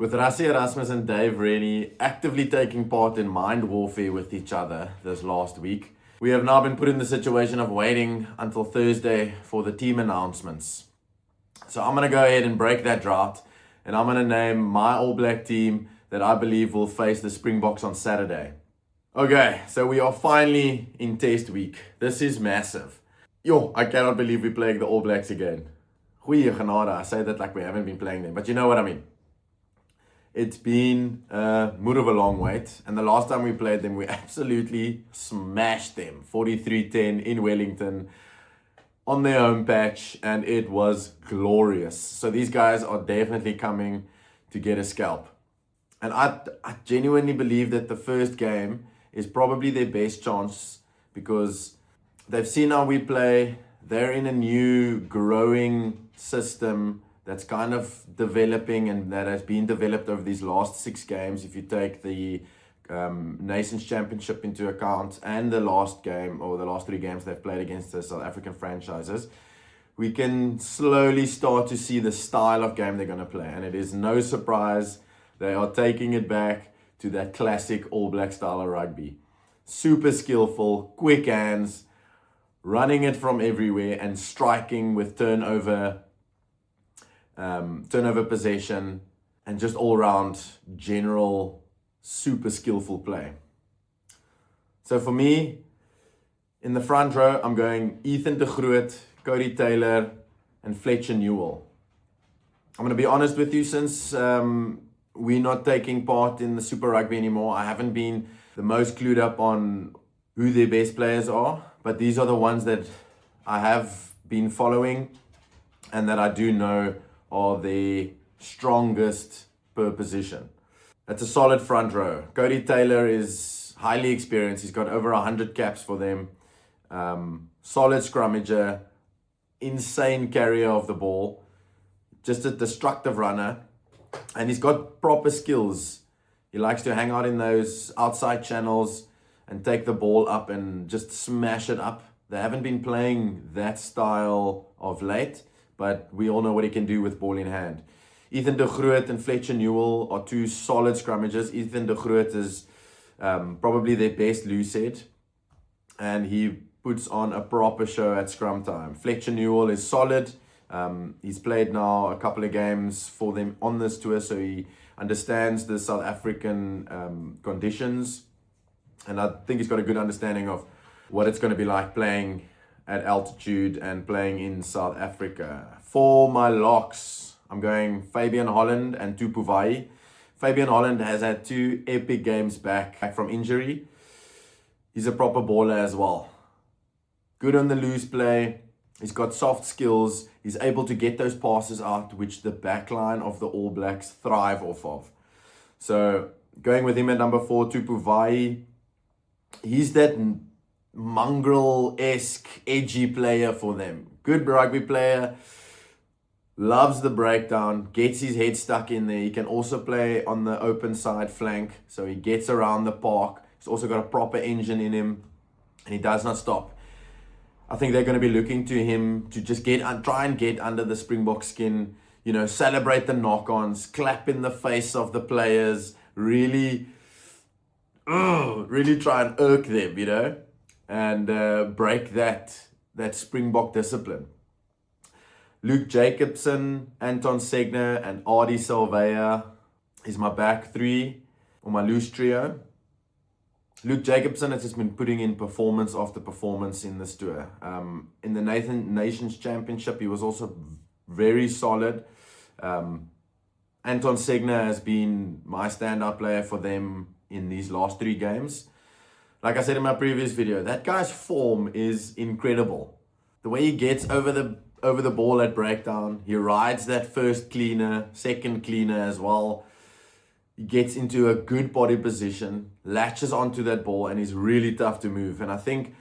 With Rassie Erasmus and Dave Rennie actively taking part in mind warfare with each other this last week, we have now been put in the situation of waiting until Thursday for the team announcements. So I'm going to go ahead and break that drought, and I'm going to name my All Black team that I believe will face the Springboks on Saturday. Okay, so we are finally in test week. This is massive. I cannot believe we're playing the All Blacks again. Goeie genade, I say that like we haven't been playing them, but you know what I mean. It's been a mood of a long wait, and the last time we played them, we absolutely smashed them. 43-10 in Wellington on their home patch, and it was glorious. So these guys are definitely coming to get a scalp. And I genuinely believe that the first game is probably their best chance because they've seen how we play. They're in a new growing system that's kind of developing and that has been developed over these last 6 games. If you take the Nations Championship into account and the last game or the last 3 games they've played against the South African franchises, we can slowly start to see the style of game they're going to play. And it is no surprise they are taking it back to that classic All Black style of rugby. Super skillful, quick hands, running it from everywhere and striking with turnover possession, and just all-round general super skillful play. So for me, in the front row, I'm going Ethan de Groot, Cody Taylor, and Fletcher Newell. I'm going to be honest with you, since we're not taking part in the Super Rugby anymore, I haven't been the most clued up on who their best players are, but these are the ones that I have been following and that I do know are the strongest per position. That's a solid front row. Cody Taylor is highly experienced. He's got over 100 caps for them. Solid scrummager, insane carrier of the ball, just a destructive runner, and he's got proper skills. He likes to hang out in those outside channels and take the ball up and just smash it up. They haven't been playing that style of late, but we all know what he can do with ball in hand. Ethan de Groot and Fletcher Newell are 2 solid scrummagers. Ethan de Groot is probably their best loose head, and he puts on a proper show at scrum time. Fletcher Newell is solid. He's played now a couple of games for them on this tour, so he understands the South African conditions, and I think he's got a good understanding of what it's going to be like playing at altitude and playing in South Africa. For my locks, I'm going Fabian Holland and Tupu Vai. Fabian Holland has had 2 epic games back from injury. He's a proper baller as well. Good on the loose play. He's got soft skills. He's able to get those passes out, which the backline of the All Blacks thrive off of. So going with him at number 4, Tupu Vai. He's that mongrel-esque, edgy player for them. Good rugby player, loves the breakdown, gets his head stuck in there. He can also play on the open side flank, so he gets around the park. He's also got a proper engine in him, and he does not stop. I think they're going to be looking to him to just try and get under the Springbok skin, celebrate the knock-ons, clap in the face of the players, really try and irk them, and break that Springbok discipline. Luke Jacobson, Anton Segner, and Adi Salvea is my back 3, or my loose trio. Luke Jacobson has just been putting in performance after performance in this tour. In the Nations Championship, he was also very solid. Anton Segner has been my standout player for them in these last 3 games. Like I said in my previous video, that guy's form is incredible. The way he gets over the ball at breakdown, he rides that first cleaner, second cleaner as well. He gets into a good body position, latches onto that ball, and is really tough to move. And I think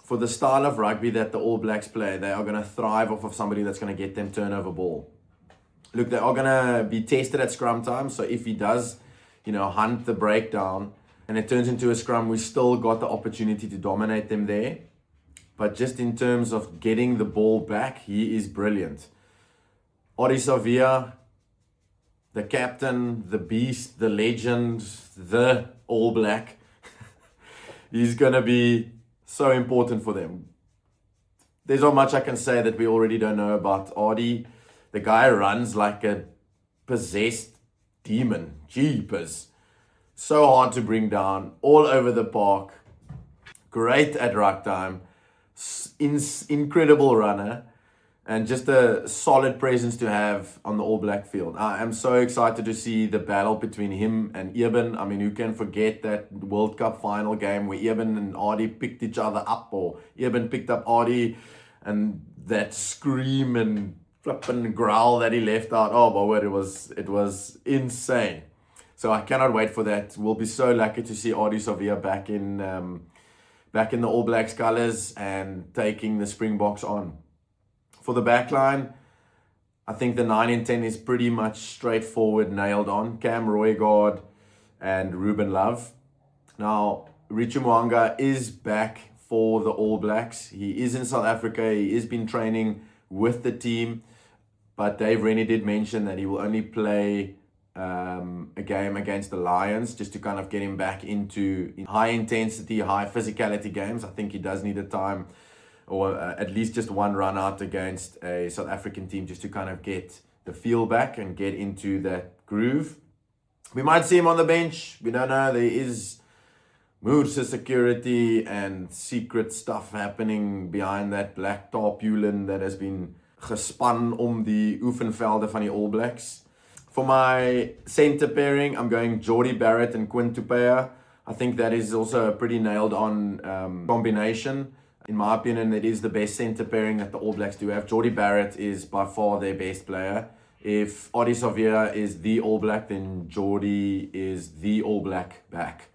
for the style of rugby that the All Blacks play, they are going to thrive off of somebody that's going to get them turnover ball. Look, they are going to be tested at scrum time, so if he does, hunt the breakdown, and it turns into a scrum, we still got the opportunity to dominate them there. But just in terms of getting the ball back, he is brilliant. Adi Savia, the captain, the beast, the legend, the All Black. He's going to be so important for them. There's not much I can say that we already don't know about Ardie. The guy runs like a possessed demon. Jeepers. So hard to bring down, all over the park. Great at ruck time. Incredible runner. And just a solid presence to have on the All Black field. I am so excited to see the battle between him and Eben. I mean, who can forget that World Cup final game where Eben and Ardie picked each other up, or Eben picked up Ardie, and that scream and flip and growl that he left out. Oh my word, it was insane. So I cannot wait for that. We'll be so lucky to see Ardie Savia back in the All Blacks colours and taking the Springboks on. For the back line, I think the 9 and 10 is pretty much straightforward, nailed on. Cam Roygaard and Ruben Love. Now, Richie Mwanga is back for the All Blacks. He is in South Africa. He has been training with the team. But Dave Rennie did mention that he will only play a game against the Lions just to kind of get him back into high intensity, high physicality games. I think he does need a time, or at least just one run out against a South African team just to kind of get the feel back and get into that groove. We might see him on the bench. We don't know. There is moves to security and secret stuff happening behind that black tarpaulin that has been gespan om die oefenvelde van die All Blacks. For my center pairing, I'm going Jordie Barrett and Quinn Tupea. I think that is also a pretty nailed on combination. In my opinion, it is the best center pairing that the All Blacks do have. Jordie Barrett is by far their best player. If Ardie Savia is the All Black, then Jordie is the All Black back.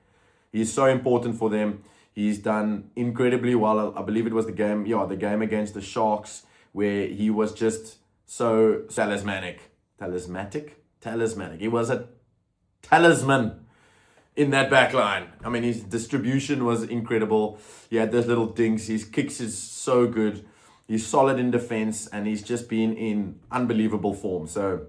He's so important for them. He's done incredibly well. I believe it was the game against the Sharks, where he was just so talismanic. He was a talisman in that back line. I mean, his distribution was incredible. He had those little dinks. His kicks is so good. He's solid in defense, and he's just been in unbelievable form. So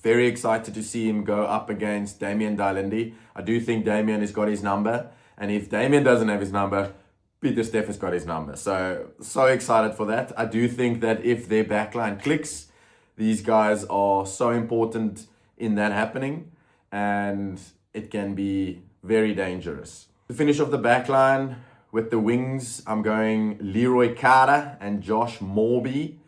very excited to see him go up against Damian Dailindi. I do think Damian has got his number. And if Damian doesn't have his number, Peter Steff has got his number. So excited for that. I do think that if their backline clicks, these guys are so important in that happening. And it can be very dangerous. To finish off the backline with the wings, I'm going Leroy Carter and Josh Morby.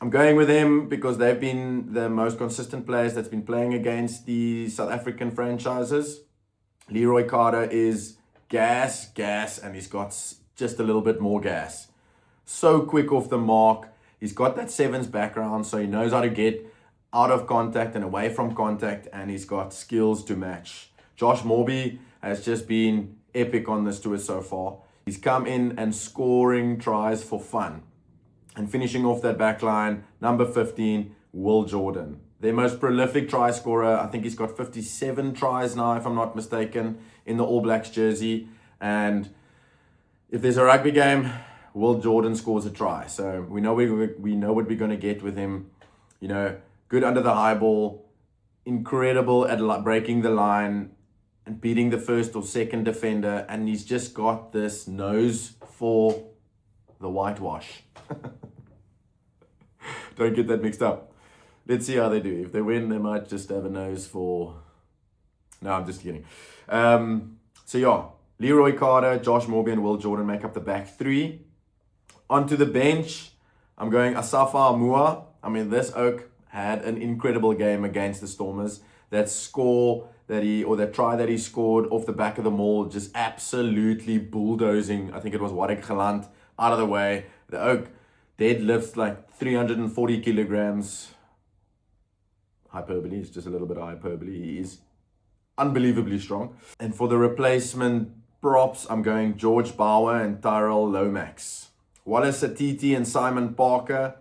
I'm going with them because they've been the most consistent players that's been playing against the South African franchises. Leroy Carter is gas, and he's got just a little bit more gas. So quick off the mark. He's got that sevens background, so he knows how to get out of contact and away from contact, and he's got skills to match. Josh Morby has just been epic on this tour so far. He's come in and scoring tries for fun. And finishing off that back line, number 15, Will Jordan. Their most prolific try scorer. I think he's got 57 tries now, if I'm not mistaken, in the All Blacks jersey. And if there's a rugby game, Will Jordan scores a try. So we know what we're going to get with him. You know, good under the high ball, incredible at breaking the line and beating the first or second defender. And he's just got this nose for the whitewash. Don't get that mixed up. Let's see how they do. If they win, they might just have a nose for... No, I'm just kidding. Leroy Carter, Josh Morby, and Will Jordan make up the back three. Onto the bench, I'm going Asafa Amua. I mean, this oak had an incredible game against the Stormers. That try that he scored off the back of the maul, just absolutely bulldozing. I think it was Warwick Galant out of the way. The oak deadlifts like 340 kilograms. Hyperbole, it's just a little bit of hyperbole. He is unbelievably strong. And for the replacement props, I'm going George Bauer and Tyrell Lomax. Wallace Atiti and Simon Parker,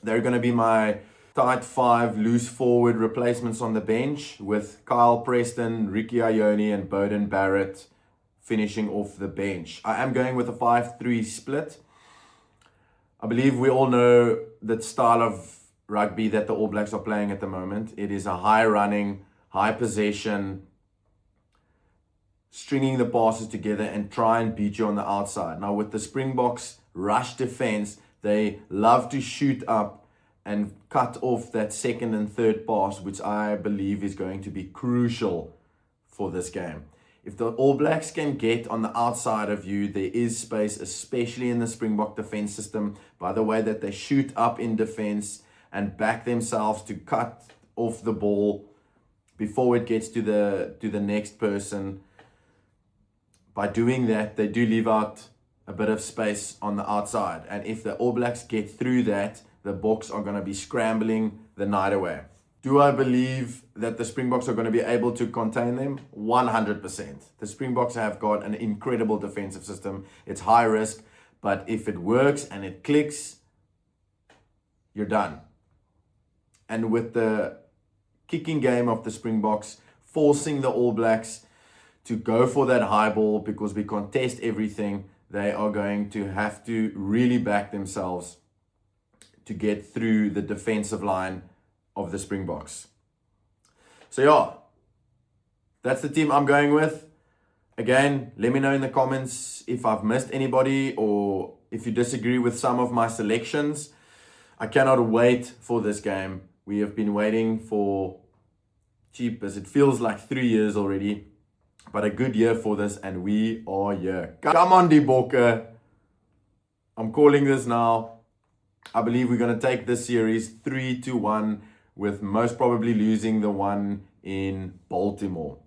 they're going to be my tight five loose forward replacements on the bench, with Kyle Preston, Ricky Ione, and Bowden Barrett finishing off the bench. I am going with a 5-3 split. I believe we all know that style of rugby that the All Blacks are playing at the moment. It is a high running, high possession, stringing the passes together and try and beat you on the outside. Now with the Springboks rush defense, they love to shoot up and cut off that second and third pass, which I believe is going to be crucial for this game. If the All Blacks can get on the outside of you, there is space, especially in the Springbok defense system, by the way that they shoot up in defense and back themselves to cut off the ball before it gets to the next person. By doing that, they do leave out a bit of space on the outside. And if the All Blacks get through that, the Boks are going to be scrambling the night away. Do I believe that the Springboks are going to be able to contain them? 100%. The Springboks have got an incredible defensive system. It's high risk, but if it works and it clicks, you're done. And with the kicking game of the Springboks, forcing the All Blacks to go for that high ball because we contest everything, they are going to have to really back themselves to get through the defensive line of the Springboks. So yeah, that's the team I'm going with. Again, let me know in the comments if I've missed anybody or if you disagree with some of my selections. I cannot wait for this game. We have been waiting for cheap as it feels like 3 years already, but a good year for this, and we are here. Come on, Die Bokke. I'm calling this now. I believe we're going to take this series 3-1, with most probably losing the one in Baltimore.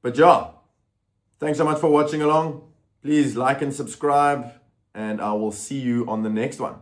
But yeah, thanks so much for watching along. Please like and subscribe, and I will see you on the next one.